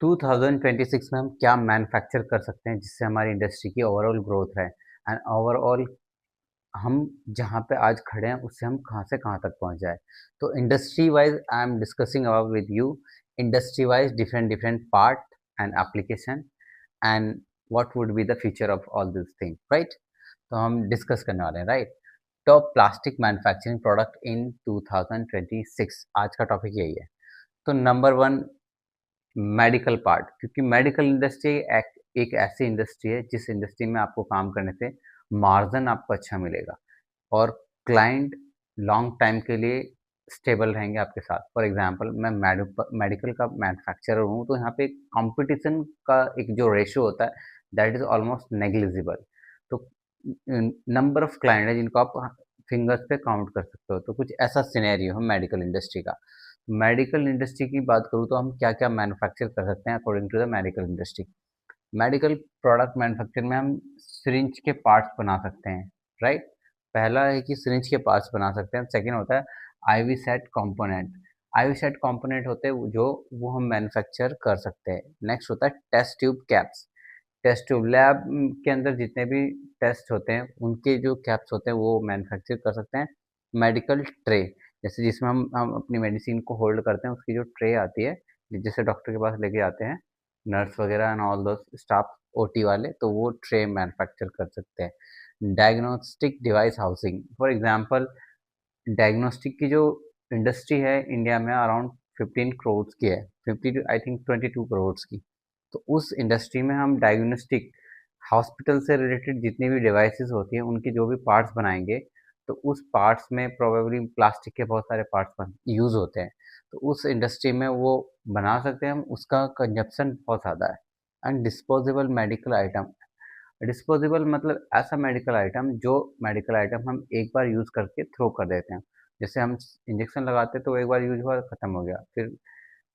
2026 में हम क्या मैन्युफैक्चर कर सकते हैं जिससे हमारी इंडस्ट्री की ओवरऑल ग्रोथ है एंड ओवरऑल हम जहाँ पे आज खड़े हैं उससे हम कहाँ से कहाँ तक पहुँच जाए। तो industry wise I am discussing about with you industry wise different different part and application and what would be the future of all this thing, right. तो हम डिस्कस करने वाले हैं, right. Top plastic manufacturing product in 2026, आज का topic यही है। तो नंबर वन, मेडिकल पार्ट, क्योंकि मेडिकल इंडस्ट्री एक ऐसी इंडस्ट्री है जिस इंडस्ट्री में आपको काम करने से मार्जिन आपको अच्छा मिलेगा और क्लाइंट लॉन्ग टाइम के लिए स्टेबल रहेंगे आपके साथ। फॉर एग्जांपल मैं मेडिकल का मैन्युफैक्चरर हूँ, तो यहाँ पे कंपटीशन का एक जो रेशियो होता है दैट इज ऑलमोस्ट नेग्लिजिबल। तो नंबर ऑफ क्लाइंट है जिनको आप फिंगर्स पे काउंट कर सकते हो। तो कुछ ऐसा सिनेरियो है मेडिकल इंडस्ट्री का। मेडिकल इंडस्ट्री की बात करूँ तो हम क्या क्या मैन्युफैक्चर कर सकते हैं according to the medical industry. Medical product manufacture में हम सिरिंज के पार्ट्स बना सकते हैं, राइट। पहला है कि सिरिंज के पार्ट्स बना सकते हैं। सेकेंड होता है IV set component. IV set component होते हैं जो वो हम मैन्युफैक्चर कर सकते हैं। नेक्स्ट होता है test tube caps. Test tube lab के अंदर जितने भी टेस्ट होते हैं उनके जो कैप्स होते हैं वो मैन्युफैक्चर कर सकते हैं। मेडिकल ट्रे, जैसे जिसमें हम अपनी मेडिसिन को होल्ड करते हैं, उसकी जो ट्रे आती है जैसे डॉक्टर के पास लेके आते हैं नर्स वगैरह एंड ऑल दो स्टाफ ओटी वाले, तो वो ट्रे मैन्युफैक्चर कर सकते हैं। Diagnostic device housing, for example diagnostic की जो इंडस्ट्री है इंडिया में अराउंड 15 करोड़ की है, 50 आई थिंक 22 करोड़ की। तो उस इंडस्ट्री में हम डायग्नोस्टिक हॉस्पिटल से रिलेटेड जितनी भी डिवाइसेस होती हैं उनके जो भी पार्ट्स बनाएंगे, तो उस पार्ट्स में प्रोबेबली प्लास्टिक के बहुत सारे पार्ट्स यूज़ होते हैं। तो उस इंडस्ट्री में वो बना सकते हैं हम, उसका कंजप्शन बहुत ज़्यादा है। And disposable medical item. Disposable मतलब ऐसा मेडिकल आइटम जो मेडिकल आइटम हम एक बार यूज़ करके थ्रो कर देते हैं। जैसे हम इंजेक्शन लगाते हैं तो एक बार यूज हुआ ख़त्म हो गया। फिर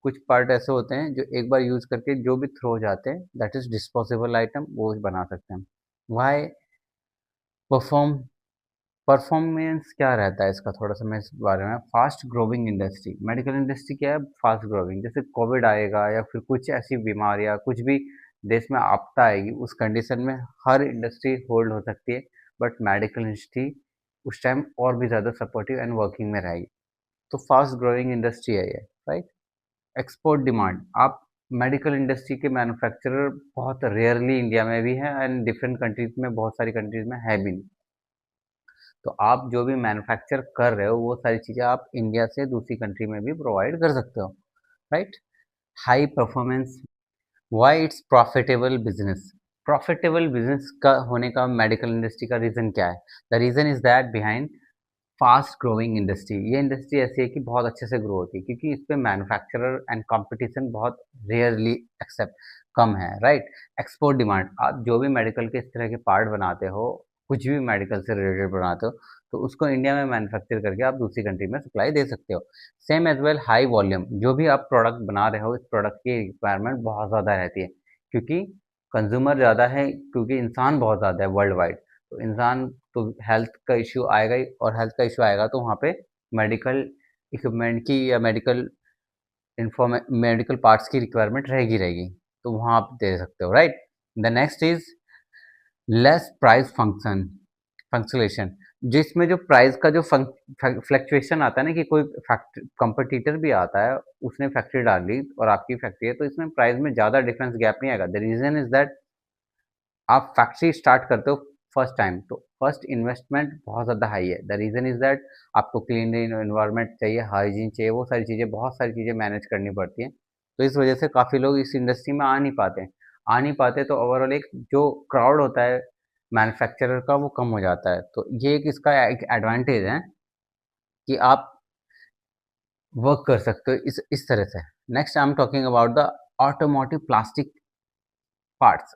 कुछ पार्ट ऐसे होते हैं जो एक बार यूज़ करके जो भी थ्रो हो जाते हैं, दैट इज़ डिस्पोजेबल आइटम, वो बना सकते हैं। वाई परफॉर्म परफॉर्मेंस क्या रहता है इसका, थोड़ा सा मैं इस बारे में। Fast growing industry, medical industry क्या है, फास्ट ग्रोविंग। जैसे कोविड आएगा या फिर कुछ ऐसी बीमारियां, कुछ भी देश में आपदा आएगी, उस कंडीशन में हर इंडस्ट्री होल्ड हो सकती है, बट मेडिकल इंडस्ट्री उस टाइम और भी ज़्यादा सपोर्टिव एंड वर्किंग में रहेगी। तो फास्ट ग्रोइंग इंडस्ट्री है ये, राइट। एक्सपोर्ट डिमांड, आप मेडिकल इंडस्ट्री के मैन्युफैक्चरर बहुत रेयरली इंडिया में भी हैं एंड डिफरेंट कंट्रीज में, बहुत सारी कंट्रीज में है भी नहीं। तो आप जो भी मैन्युफैक्चर कर रहे हो वो सारी चीज़ें आप इंडिया से दूसरी कंट्री में भी प्रोवाइड कर सकते हो, right. High performance, why it's profitable business. Profitable business का होने का मेडिकल इंडस्ट्री का रीज़न क्या है? The reason is that behind fast growing industry. ये इंडस्ट्री ऐसी है कि बहुत अच्छे से ग्रो होती है क्योंकि इस पे मैन्युफैक्चरर एंड कंपटीशन बहुत रेयरली एक्सेप्ट कम है, राइट। एक्सपोर्ट डिमांड, आप जो भी मेडिकल के इस तरह के पार्ट बनाते हो, कुछ भी मेडिकल से रिलेटेड बनाते हो, तो उसको इंडिया में मैन्युफैक्चर करके आप दूसरी कंट्री में सप्लाई दे सकते हो। Same as well high volume, जो भी आप प्रोडक्ट बना रहे हो इस प्रोडक्ट की रिक्वायरमेंट बहुत ज़्यादा रहती है क्योंकि कंज्यूमर ज़्यादा है, क्योंकि इंसान बहुत ज़्यादा है वर्ल्ड वाइड। तो इंसान, तो हेल्थ का इश्यू आएगा ही, और हेल्थ का इश्यू आएगा तो वहाँ पे मेडिकल इक्विपमेंट की या मेडिकल पार्ट्स की रिक्वायरमेंट रहेगी रहेगी। तो वहाँ आप दे सकते हो, right. The next is less price fluctuation, जिसमें जो प्राइस का जो फ्लक्चुएशन आता है ना, कि कोई कंपटीटर भी आता है, उसने फैक्ट्री डाल ली और आपकी फैक्ट्री है, तो इसमें प्राइस में ज़्यादा डिफरेंस गैप नहीं आएगा। द रीज़न इज दैट आप फैक्ट्री स्टार्ट करते हो फर्स्ट टाइम, तो फर्स्ट इन्वेस्टमेंट बहुत ज़्यादा हाई है। द रीज़न इज़ दैट आपको क्लीन इन्वायरमेंट चाहिए, हाइजीन चाहिए, वो सारी चीज़ें, बहुत सारी चीज़ें मैनेज करनी पड़ती हैं। तो इस वजह से काफ़ी लोग इस इंडस्ट्री में आ नहीं पाते, तो ओवरऑल एक जो क्राउड होता है मैन्युफैक्चरर का वो कम हो जाता है। तो ये एक इसका एक एडवांटेज है कि आप वर्क कर सकते हो इस तरह से। Next I am talking about the automotive plastic parts.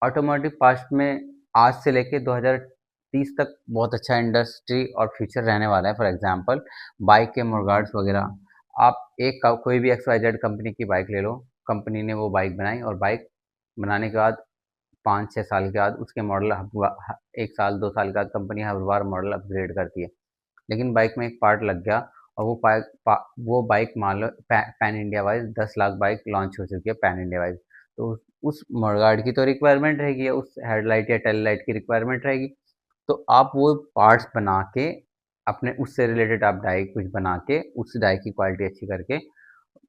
Automotive parts में आज से लेके 2030 तक बहुत अच्छा इंडस्ट्री और फ्यूचर रहने वाला है। फॉर एग्जांपल बाइक के मुर्गार्ड्स वगैरह, आप कोई भी XYZ कंपनी की बाइक ले लो, कंपनी ने वो बाइक बनाई और बाइक बनाने के बाद 5-6 साल के बाद उसके मॉडल, 1 साल 2 साल के बाद कंपनी हर बार मॉडल अपग्रेड करती है। लेकिन बाइक में एक पार्ट लग गया और वो बाइक मान लो pan India wise 10 lakh bike launch हो चुकी है पैन इंडिया वाइज। तो उस मडगार्ड की तो रिक्वायरमेंट रहेगी, या उस हेडलाइट या टेल लाइट की रिक्वायरमेंट रहेगी। तो आप वो पार्ट्स बना के अपने उससे रिलेटेड आप डाई कुछ बना के उस डाई की क्वालिटी अच्छी करके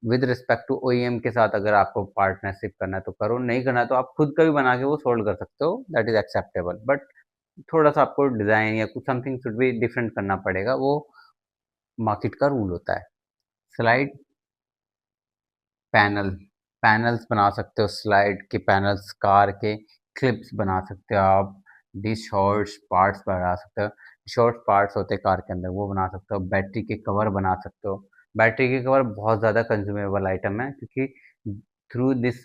विद रिस्पेक्ट टू ओईएम के साथ अगर आपको पार्टनरशिप करना है तो करो, नहीं करना है तो आप खुद का भी बना के वो सोल्ड कर सकते हो, दैट इज एक्सेप्टेबल। बट थोड़ा सा आपको डिज़ाइन या कुछ समथिंग शुड बी डिफरेंट करना पड़ेगा, वो मार्केट का रूल होता है। स्लाइड पैनल, पैनल्स बना सकते हो, स्लाइड के पैनल्स, कार के क्लिप्स बना सकते हो आप, डिश हॉर्स पार्ट्स बना सकते हो, शॉर्ट पार्ट्स होते हैं कार के अंदर वो बना सकते हो, बैटरी के कवर बना सकते हो। बैटरी के कवर बहुत ज़्यादा कंज्यूमेबल आइटम है, क्योंकि through this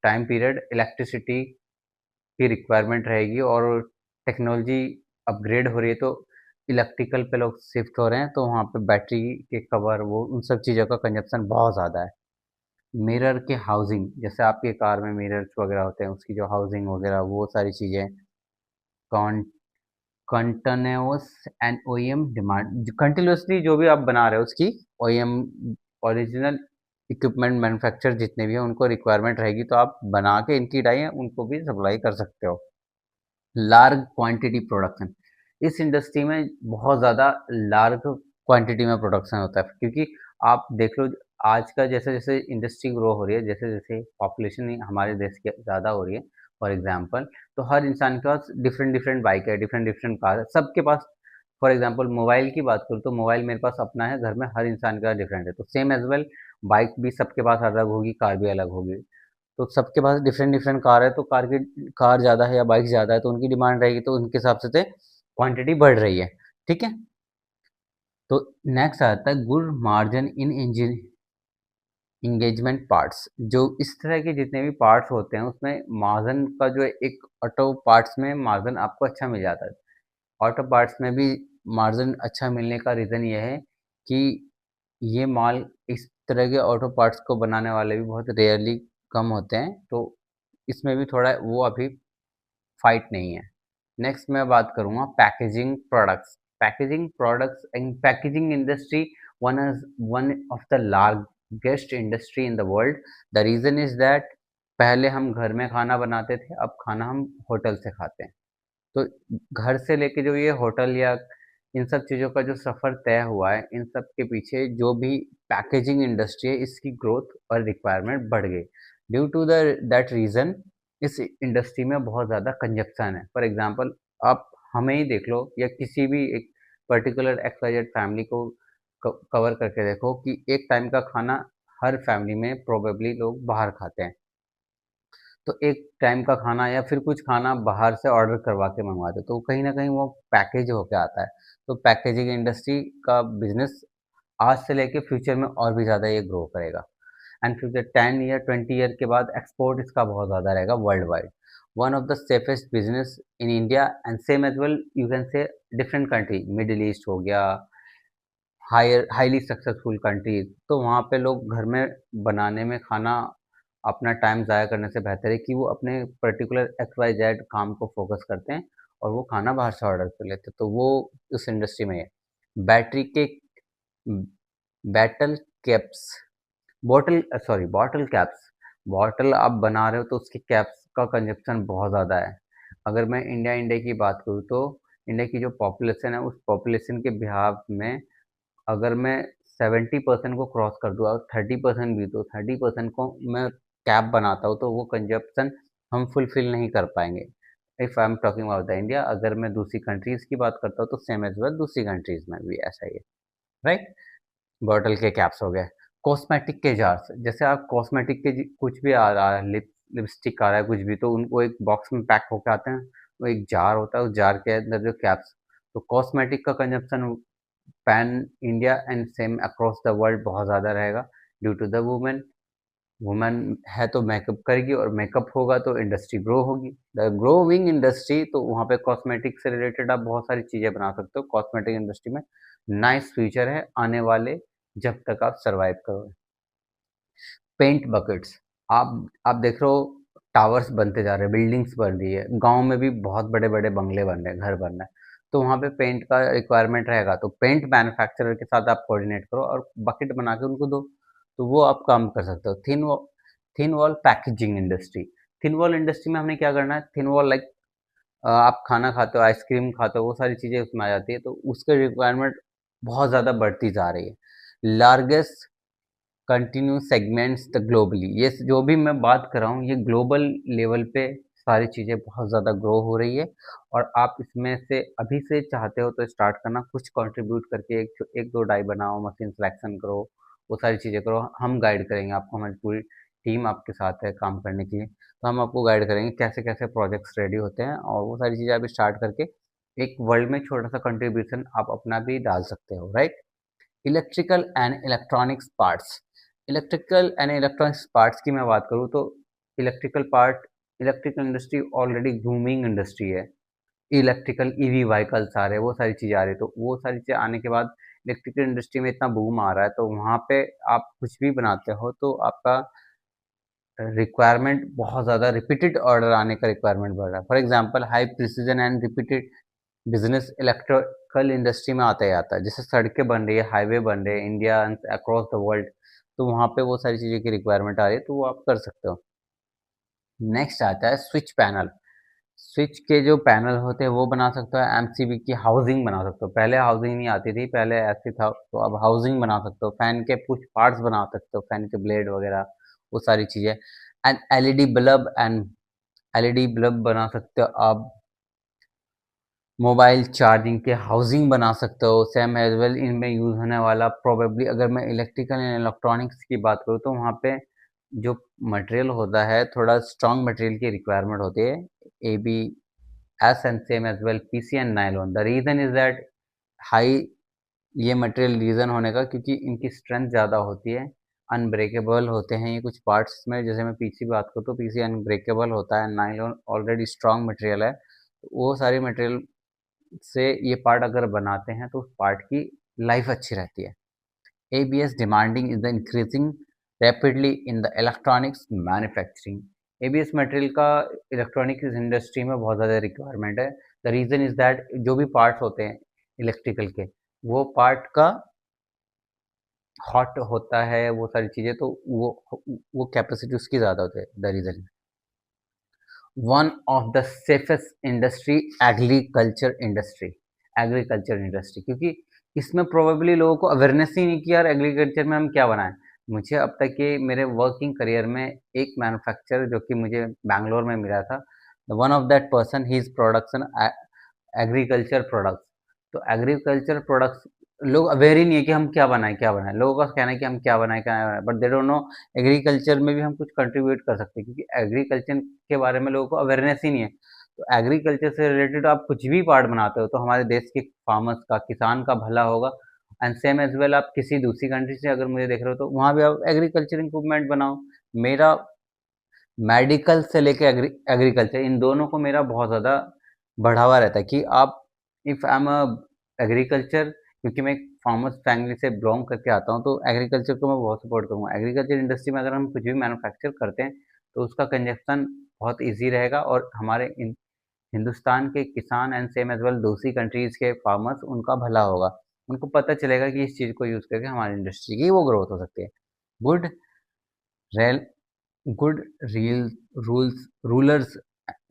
time period electricity की रिक्वायरमेंट रहेगी और टेक्नोलॉजी अपग्रेड हो रही है, तो इलेक्ट्रिकल पे लोग शिफ्ट हो रहे हैं, तो वहाँ पे बैटरी के कवर वो उन सब चीज़ों का कंजप्शन बहुत ज़्यादा है। मिरर के हाउसिंग, जैसे आपके कार में मिरर्स वगैरह होते हैं, उसकी जो हाउसिंग वगैरह वो सारी चीज़ें con continuous and OEM demand, continuously जो भी आप बना रहे हो उसकी ओईएम ओरिजिनल इक्विपमेंट मैन्युफैक्चर जितने भी हैं उनको रिक्वायरमेंट रहेगी, तो आप बना के इनकी डाई उनको भी सप्लाई कर सकते हो। लार्ज क्वांटिटी प्रोडक्शन, इस इंडस्ट्री में बहुत ज़्यादा लार्ज क्वांटिटी में प्रोडक्शन होता है, क्योंकि आप देख लो आज का जैसे जैसे इंडस्ट्री ग्रो हो रही है, जैसे जैसे पॉपुलेशन हमारे देश की ज़्यादा हो रही है फॉर एग्जांपल, तो हर इंसान के पास डिफरेंट डिफरेंट बाइक है, डिफरेंट डिफरेंट कार है, सबके पास। फॉर एग्जांपल मोबाइल की बात करूँ तो मोबाइल मेरे पास अपना है, घर में हर इंसान का डिफरेंट है, तो सेम एज वेल बाइक भी सबके पास अलग होगी, कार भी अलग होगी। तो सबके पास डिफरेंट डिफरेंट कार है, तो कार ज़्यादा है या बाइक ज़्यादा है तो उनकी डिमांड रहेगी, तो उनके हिसाब से क्वांटिटी बढ़ रही है। ठीक है। तो नेक्स्ट आता है good margin in engine engagement parts. जो इस तरह के जितने भी पार्ट्स होते हैं उसमें मार्जिन का जो एक ऑटो पार्ट्स में मार्जिन आपको अच्छा मिल जाता है। ऑटो पार्ट्स में भी मार्जिन अच्छा मिलने का रीज़न ये है कि ये माल इस तरह के ऑटो पार्ट्स को बनाने वाले भी बहुत रेयरली कम होते हैं, तो इसमें भी थोड़ा वो अभी फाइट नहीं है। नेक्स्ट मैं बात करूँगा packaging products. Packaging products in packaging industry one of the largest industry in the world. The reason is that पहले हम घर में खाना बनाते थे, अब खाना हम होटल से खाते हैं। तो घर से लेके जो ये होटल या इन सब चीज़ों का जो सफ़र तय हुआ है, इन सब के पीछे जो भी पैकेजिंग इंडस्ट्री है इसकी ग्रोथ और रिक्वायरमेंट बढ़ गई। Due to the that reason इस इंडस्ट्री में बहुत ज़्यादा कंजप्शन है। फॉर एग्जांपल आप हमें ही देख लो या किसी भी एक पर्टिकुलर एक्स-वाई-जेड फैमिली को कवर करके देखो कि एक टाइम का खाना हर फैमिली में प्रोबेबली लोग बाहर खाते हैं। तो एक टाइम का खाना या फिर कुछ खाना बाहर से ऑर्डर करवा के मंगवाते हैं, तो कहीं न कहीं वो पैकेज होके आता है। तो पैकेजिंग इंडस्ट्री का बिज़नेस आज से लेके फ्यूचर में और भी ज़्यादा ये ग्रो करेगा, एंड फ्यूचर 10 ईयर 20 ईयर के बाद एक्सपोर्ट इसका बहुत ज़्यादा रहेगा world wide. One of the safest business in India and same as well you can say different country, middle east हो गया, हाईली सक्सेसफुल कंट्रीज, तो वहाँ पे लोग घर में बनाने में खाना अपना टाइम ज़ाया करने से बेहतर है कि वो अपने पर्टिकुलर एक्स वाई जेड काम को फोकस करते हैं और वो खाना बाहर से ऑर्डर कर लेते हैं, तो वो उस इंडस्ट्री में है। बैटरी के battle caps, bottle caps, bottle आप बना रहे हो तो उसके कैप्स का कंजप्शन बहुत ज़्यादा है। अगर मैं इंडिया की बात करूँ तो इंडिया की जो पॉपुलेशन है उस पॉपुलेशन के बिहाफ में अगर मैं 70% को क्रॉस कर दूँ और 30% भी, तो 30% को मैं कैप बनाता हूँ तो वो कंजप्शन हम फुलफिल नहीं कर पाएंगे। If I am talking about the India, अगर मैं दूसरी कंट्रीज़ की बात करता हूँ तो सेम एज वेल दूसरी कंट्रीज़ में भी ऐसा ही है, राइट। बॉटल के कैप्स हो गए। कॉस्मेटिक के जार्स, जैसे आप कॉस्मेटिक के कुछ भी आ रहा है, लिपस्टिक आ रहा है कुछ भी, तो उनको एक बॉक्स में पैक होके आते हैं, वो एक जार होता है, उस जार के अंदर जो कैप्स, तो कॉस्मेटिक का consumption pan India and same across the world बहुत ज़्यादा रहेगा due to the women. Women है तो मेकअप करेगी और मेकअप होगा तो इंडस्ट्री ग्रो होगी, द ग्रोइंग इंडस्ट्री, तो वहाँ पे कॉस्मेटिक से रिलेटेड आप बहुत सारी चीज़ें बना सकते हो। कॉस्मेटिक इंडस्ट्री में नाइस फ्यूचर है आने वाले, जब तक आप सर्वाइव करोगे। पेंट बकेट्स, आप देख रहे हो टावर्स बनते जा रहे हैं, बिल्डिंग्स बन रही है, गांव में भी बहुत बड़े बड़े बंगले बन रहे हैं, घर बन रहे हैं, तो वहाँ पे पेंट का रिक्वायरमेंट रहेगा, तो पेंट मैन्युफैक्चरर के साथ आप कोऑर्डिनेट करो और बकेट बना के उनको दो, तो वो आप काम कर सकते हो। Thin wall packaging industry, thin wall industry में हमने क्या करना है, थिन वॉल लाइक आप खाना खाते हो, आइसक्रीम खाते हो, वो सारी चीज़ें उसमें आ जाती है, तो उसकी रिक्वायरमेंट बहुत ज़्यादा बढ़ती जा रही है। Largest continue segments the globally, ये जो भी मैं बात कर रहा हूँ ये ग्लोबल लेवल पे सारी चीज़ें बहुत ज़्यादा ग्रो हो रही है, और आप इसमें से अभी से चाहते हो तो स्टार्ट करना, कुछ कंट्रीब्यूट करके एक दो डाई बनाओ, मशीन सिलेक्शन करो, वो सारी चीज़ें करो, हम गाइड करेंगे आपको, हमारी पूरी टीम आपके साथ है काम करने के लिए, तो हम आपको गाइड करेंगे कैसे कैसे प्रोजेक्ट्स रेडी होते हैं, और वो सारी चीज़ें आप स्टार्ट करके एक वर्ल्ड में छोटा सा कंट्रीब्यूशन आप अपना भी डाल सकते हो, right. Electrical and electronics parts, electrical and electronics parts की मैं बात करूँ तो electrical part, electrical industry already booming industry है, इलेक्ट्रिकल ईवी व्हीकल्स आ रहे हैं, वो सारी चीज़ें आ रही है, तो वो सारी चीज़ें आने के बाद इलेक्ट्रिकल इंडस्ट्री में इतना बूम आ रहा है, तो वहाँ पे आप कुछ भी बनाते हो तो आपका रिक्वायरमेंट बहुत ज़्यादा रिपीटेड ऑर्डर आने का रिक्वायरमेंट बढ़ रहा है। For example high precision and repeated business electrical industry में आता ही आता है, जैसे सड़कें बन रही है, हाईवे बन रहे हैं इंडिया अक्रॉस द वर्ल्ड, तो वहाँ पे वो सारी चीज़ों की रिक्वायरमेंट आ रही है, तो वो आप कर सकते हो। नेक्स्ट आता है स्विच पैनल, स्विच के जो पैनल होते हैं वो बना सकते हो, एमसीबी की हाउसिंग बना सकते हो, पहले हाउसिंग नहीं आती थी, पहले ऐसे था, तो अब हाउसिंग बना सकते हो, फैन के कुछ पार्ट्स बना सकते हो, फैन के ब्लेड वगैरह, वो सारी चीज़ें। एंड एलईडी बल्ब बना सकते हो आप, मोबाइल चार्जिंग के हाउसिंग बना सकते हो, सेम एज वेल इनमें यूज़ होने वाला प्रोबेबली, अगर मैं इलेक्ट्रिकल एंड इलेक्ट्रॉनिक्स की बात करूँ तो वहाँ पे जो मटेरियल होता है थोड़ा स्ट्रॉन्ग मटेरियल की रिक्वायरमेंट होती है, A B S and same as well PC and nylon. The reason is that high, ये मटेरियल रीज़न होने का क्योंकि इनकी स्ट्रेंथ ज़्यादा होती है, अनब्रेकेबल होते हैं ये कुछ पार्ट्स में, जैसे मैं पीसी बात करूँ तो पीसी अनब्रेकेबल होता है, नायलॉन ऑलरेडी स्ट्रॉन्ग मटेरियल है, तो वो सारी मटेरियल से ये पार्ट अगर बनाते हैं तो उस पार्ट की लाइफ अच्छी रहती है। ABS demanding is the increasing rapidly in the electronics manufacturing. ABS material का इलेक्ट्रॉनिक्स इंडस्ट्री में बहुत ज़्यादा रिक्वायरमेंट है। द रीज़न इज़ दैट जो भी पार्ट्स होते हैं इलेक्ट्रिकल के, वो पार्ट का हॉट होता है, वो सारी चीज़ें, तो वो कैपेसिटी उसकी ज़्यादा होती है, the reason. One of the safest industry agriculture industry, agriculture industry, क्योंकि इसमें प्रोबेबली लोगों को अवेयरनेस ही नहीं कि यार एग्रीकल्चर में हम क्या बनाएं। मुझे अब तक के मेरे वर्किंग करियर में एक मैन्युफैक्चरर जो कि मुझे बैंगलोर में मिला था, one of that person he is production agriculture products, तो एग्रीकल्चर प्रोडक्ट्स लोग अवेयर ही नहीं है कि हम क्या बनाएं क्या बनाएं, लोगों का कहना है कि हम क्या बनाएं क्या बनाएं, but they don't know agriculture में भी हम कुछ कंट्रीब्यूट कर सकते हैं, क्योंकि एग्रीकल्चर के बारे में लोगों को अवेयरनेस ही नहीं है। तो एग्रीकल्चर से रिलेटेड आप कुछ भी पार्ट बनाते हो तो हमारे देश के फार्मर्स का, किसान का भला होगा। एंड सेम एज वेल आप किसी दूसरी कंट्री से अगर मुझे देख रहे हो तो वहाँ भी आप एग्रीकल्चर इम्प्रूवमेंट बनाओ। मेरा मेडिकल से लेके एग्रीकल्चर, इन दोनों को मेरा बहुत ज़्यादा बढ़ावा रहता है कि आप, if I am a agriculture, क्योंकि मैं एक फार्मर्स फैमिली से बिलोंग करके आता हूँ, तो एग्रीकल्चर को मैं बहुत सपोर्ट करूँगा। एग्रीकल्चर इंडस्ट्री में अगर हम कुछ भी मैन्युफैक्चर करते हैं तो उसका कंजप्शन बहुत ईजी रहेगा, और हमारे हिंदुस्तान के किसान एंड सेम एज वेल दूसरी कंट्रीज़ के फार्मर्स, उनका भला होगा, उनको पता चलेगा कि इस चीज़ को यूज़ करके हमारी इंडस्ट्री की वो ग्रोथ हो सकती है। Good rail good reel rules rulers,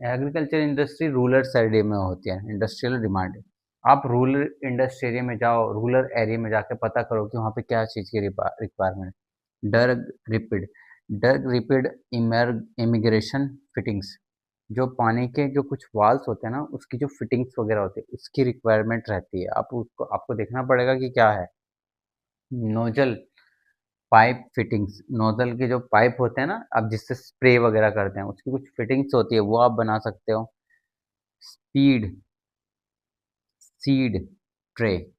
agriculture industry rural side में होती है, इंडस्ट्रियल डिमांड। आप रूरल इंडस्ट्री एरिया में जाओ, रूरल एरिया में जाके पता करो कि वहाँ पे क्या चीज़ की रिक्वायरमेंट। डर्ग रिपिड डर्ग रिपिड इमिग्रेशन फिटिंग्स, जो पानी के जो कुछ वाल्स होते हैं ना, उसकी जो फिटिंग्स वगैरह होती है उसकी रिक्वायरमेंट रहती है, आपको देखना पड़ेगा कि क्या है। नोजल पाइप फिटिंग्स, नोजल के जो पाइप होते हैं ना, आप जिससे स्प्रे वगैरह करते हैं, उसकी कुछ फिटिंग्स होती है, वो आप बना सकते हो। स्पीड सीड ट्रे,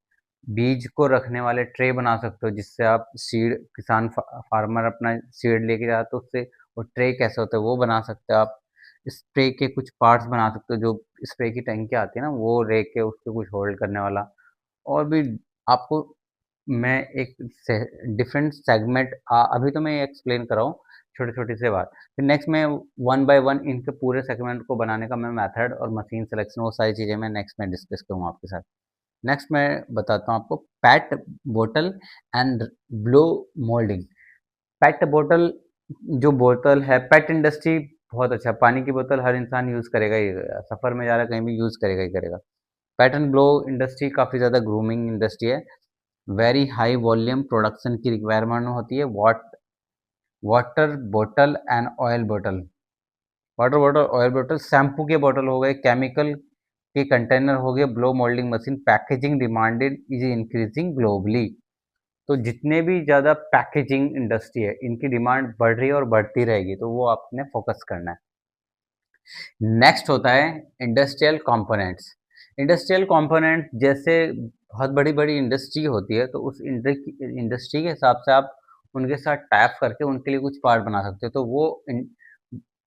बीज को रखने वाले ट्रे बना सकते हो, जिससे आप सीड, किसान फार्मर अपना सीड लेके जाता है तो उससे वो ट्रे कैसे होता है वो बना सकते हो आप। स्प्रे के कुछ पार्ट्स बना सकते हो, जो स्प्रे की टंकी आती है ना, वो रे के उसको कुछ होल्ड करने वाला। और भी आपको मैं एक डिफरेंट सेगमेंट, अभी तो मैं एक्सप्लेन कर रहा हूँ, छोटी छोटी से बात। फिर नेक्स्ट में वन बाय वन इनके पूरे सेगमेंट को बनाने का मैं मेथड और मशीन सिलेक्शन वो सारी चीज़ें मैं नेक्स्ट में डिस्कस करूँगा आपके साथ। नेक्स्ट मैं बताता हूँ आपको पेट बोतल एंड ब्लो मोल्डिंग। पेट बोतल, जो बोतल है, पेट इंडस्ट्री बहुत अच्छा, पानी की बोतल हर इंसान यूज़ करेगा ही, सफ़र में जा रहा है कहीं भी यूज़ करेगा ही करेगा। पेट एंड ब्लो इंडस्ट्री काफ़ी ज़्यादा ग्रूमिंग इंडस्ट्री है, वेरी हाई वॉल्यूम प्रोडक्शन की रिक्वायरमेंट होती है। वाटर बोतल एंड ऑयल बोतल, water bottle, oil bottle, shampoo के बॉटल हो गए, केमिकल के कंटेनर हो गए, blow moulding machine, packaging demanded is increasing globally. तो जितने भी ज़्यादा पैकेजिंग इंडस्ट्री है इनकी डिमांड बढ़ रही है और बढ़ती रहेगी, तो वो आपने फोकस करना है। नेक्स्ट होता है इंडस्ट्रियल कंपोनेंट्स। इंडस्ट्रियल कंपोनेंट जैसे बहुत बड़ी बड़ी इंडस्ट्री होती है, तो उस इंडस्ट्री के हिसाब से आप उनके साथ टैप करके उनके लिए कुछ पार्ट बना सकते हो। तो वो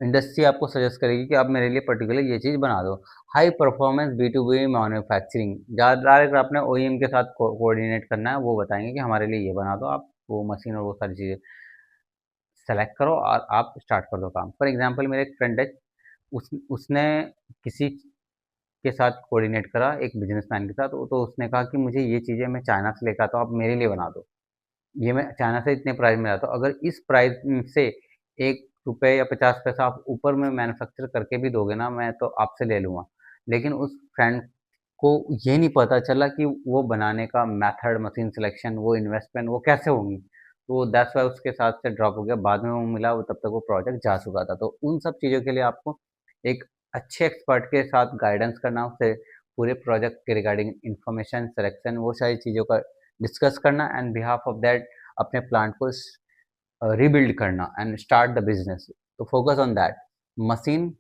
इंडस्ट्री आपको सजेस्ट करेगी कि आप मेरे लिए पर्टिकुलर ये चीज़ बना दो। High performance B to B manufacturing, ज़्यादा अगर आपने ओईएम के साथ कोऑर्डिनेट करना है, वो बताएंगे कि हमारे लिए ये बना दो, आप वो मशीन और वो सारी चीज़ें सेलेक्ट करो और आप स्टार्ट कर दो काम। फॉर एग्जांपल मेरे एक फ्रेंड है, उसने किसी के साथ कोऑर्डिनेट करा एक बिजनेसमैन के साथ, तो उसने कहा कि मुझे ये चीज़ें मैं चाइना से लेकर आता हूँ, आप मेरे लिए बना दो। ये मैं चाइना से इतने प्राइस में लाता हूँ, अगर इस प्राइस से 1 रुपए या 50 पैसा आप ऊपर में मैन्युफैक्चर करके भी दोगे ना, मैं तो आपसे ले लूँगा। लेकिन उस फ्रेंड को ये नहीं पता चला कि वो बनाने का मेथड, मशीन सिलेक्शन, वो इन्वेस्टमेंट वो कैसे होंगी। तो दैट्स व्हाई उसके साथ से ड्रॉप हो गया। बाद में वो मिला, वो तब तक वो प्रोजेक्ट जा चुका था। तो उन सब चीज़ों के लिए आपको एक अच्छे एक्सपर्ट के साथ गाइडेंस करना, उससे पूरे प्रोजेक्ट के रिगार्डिंग इंफॉर्मेशन, सिलेक्शन, वो सारी चीज़ों का डिस्कस करना एंड बिहाफ ऑफ दैट अपने प्लांट को रिबिल्ड करना एंड स्टार्ट द बिजनेस। तो focus on that. Machine,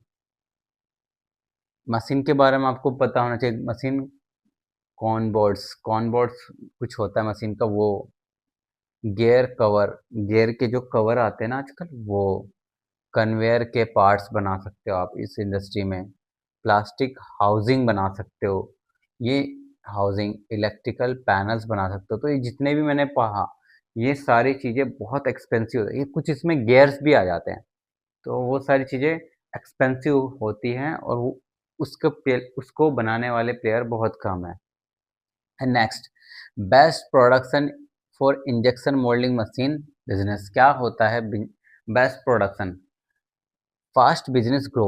machine के बारे में आपको पता होना चाहिए। मशीन कॉन बोर्ड्स कुछ होता है मशीन का, वो गियर कवर, गियर के जो कवर आते हैं ना आजकल, वो कन्वेयर के पार्ट्स बना सकते हो आप इस इंडस्ट्री में। प्लास्टिक हाउसिंग बना सकते हो, ये हाउसिंग, इलेक्ट्रिकल पैनल्स बना सकते हो। तो ये जितने भी मैंने पढ़ा, ये सारी चीज़ें बहुत एक्सपेंसिव होती है, ये कुछ इसमें गियर्स भी आ जाते हैं। तो वो सारी चीज़ें एक्सपेंसिव होती हैं और वो उसको बनाने वाले प्लेयर बहुत कम है। And next, best production for injection moulding machine business. क्या होता है best production? Fast business grow.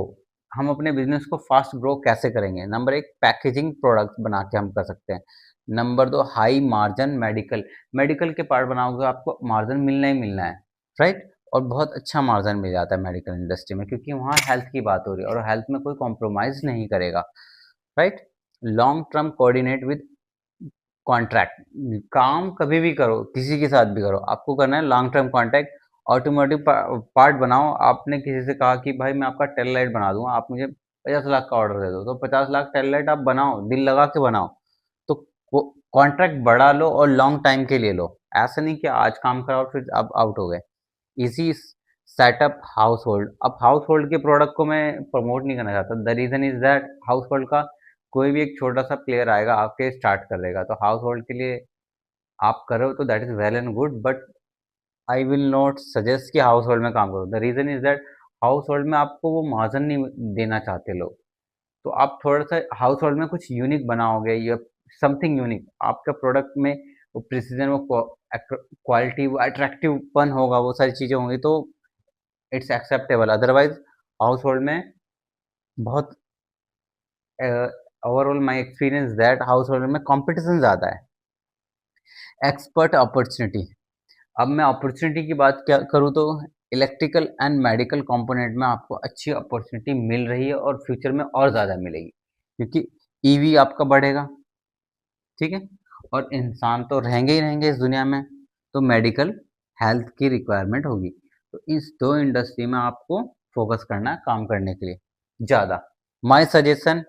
हम अपने बिजनेस को फास्ट ग्रो कैसे करेंगे? नंबर एक, पैकेजिंग प्रोडक्ट बना के हम कर सकते हैं। नंबर दो, हाई मार्जिन मेडिकल, मेडिकल के पार्ट बनाओगे आपको मार्जिन मिलना ही मिलना है, राइट। और बहुत अच्छा मार्जिन मिल जाता है मेडिकल इंडस्ट्री में, क्योंकि वहाँ हेल्थ की बात हो रही है और हेल्थ में कोई कॉम्प्रोमाइज़ नहीं करेगा, right. Long term coordinate with contract, काम कभी भी करो, किसी के साथ भी करो, आपको करना है long term contract. Automotive part बनाओ, आपने किसी से कहा कि भाई मैं आपका टेल लाइट बना दूंगा, आप मुझे 50 लाख का ऑर्डर दे दो, तो 50 लाख टेल लाइट आप बनाओ, दिल लगा के बनाओ। तो कॉन्ट्रैक्ट बढ़ा लो और लॉन्ग टाइम के लिए लो, ऐसा नहीं कि आज काम कराओ फिर आप आउट हो गए। Easy setup house hold. अब हाउस होल्ड के प्रोडक्ट को मैं प्रमोट नहीं करना चाहता, the reason is that house hold का कोई भी एक छोटा सा प्लेयर आएगा आपके स्टार्ट कर देगा। तो हाउस होल्ड के लिए आप करो तो that is well and good, but I will not suggest कि हाउस होल्ड में काम करो। The reason is that house hold में आपको वो मार्जिन नहीं देना चाहते लोग। तो आप थोड़ा सा हाउस होल्ड में कुछ यूनिक बनाओगे या समथिंग यूनिक, आपका प्रोडक्ट में वो प्रिसीजन, वो क्वालिटी, वो अट्रैक्टिवपन होगा, वो सारी चीज़ें होंगी, तो it's acceptable. Otherwise house hold में बहुत, overall my experience that house hold में कंपटीशन ज़्यादा है। Expert opportunity. अब मैं अपॉर्चुनिटी की बात क्या करूँ, तो इलेक्ट्रिकल एंड मेडिकल कंपोनेंट में आपको अच्छी अपॉर्चुनिटी मिल रही है और फ्यूचर में और ज़्यादा मिलेगी, क्योंकि ईवी आपका बढ़ेगा, ठीक है, और इंसान तो रहेंगे ही रहेंगे इस दुनिया में, तो मेडिकल हेल्थ की रिक्वायरमेंट होगी। तो इस दो इंडस्ट्री में आपको फोकस करना है काम करने के लिए ज़्यादा। माय सजेशन,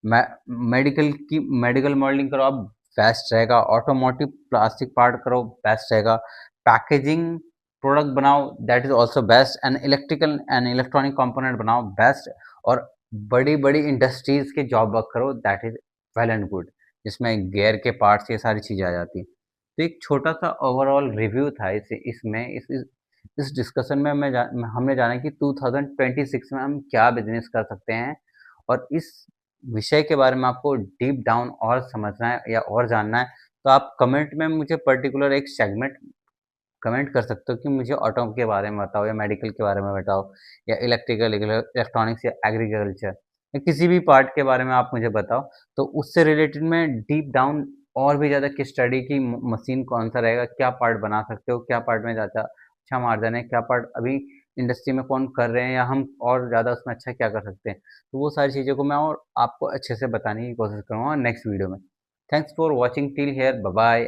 मेडिकल मॉडलिंग करो आप, बेस्ट रहेगा। ऑटोमोटिव प्लास्टिक पार्ट करो, बेस्ट रहेगा। पैकेजिंग प्रोडक्ट बनाओ, that is also best. And electrical and electronic component बनाओ, बेस्ट। और बड़ी बड़ी इंडस्ट्रीज के जॉब वर्क करो, that is well and good, जिसमें गियर के पार्ट्स, ये सारी चीज़ें आ जाती हैं। तो एक छोटा सा ओवरऑल रिव्यू था इसमें, इस डिस्कशन में हमने जाना कि 2026 में हम क्या बिजनेस कर सकते हैं, और इस विषय के बारे में आपको डीप डाउन और समझना है या और जानना है, तो आप कमेंट में मुझे पर्टिकुलर एक सेगमेंट कमेंट कर सकते हो कि मुझे ऑटो के बारे में बताओ, या मेडिकल के बारे में बताओ, या इलेक्ट्रिकल, इलेक्ट्रॉनिक्स, या एग्रीकल्चर, या किसी भी पार्ट के बारे में आप मुझे बताओ। तो उससे रिलेटेड मैं डीप डाउन और भी ज़्यादा कि स्टडी की मशीन कौन सा रहेगा, क्या पार्ट बना सकते हो, क्या पार्ट में ज़्यादा अच्छा मार्जिन है, क्या पार्ट अभी इंडस्ट्री में कौन कर रहे हैं, या हम और ज़्यादा उसमें अच्छा क्या कर सकते हैं, तो वो सारी चीज़ों को मैं और आपको अच्छे से बताने की कोशिश करूँगा नेक्स्ट वीडियो में। Thanks for watching till here, bye bye.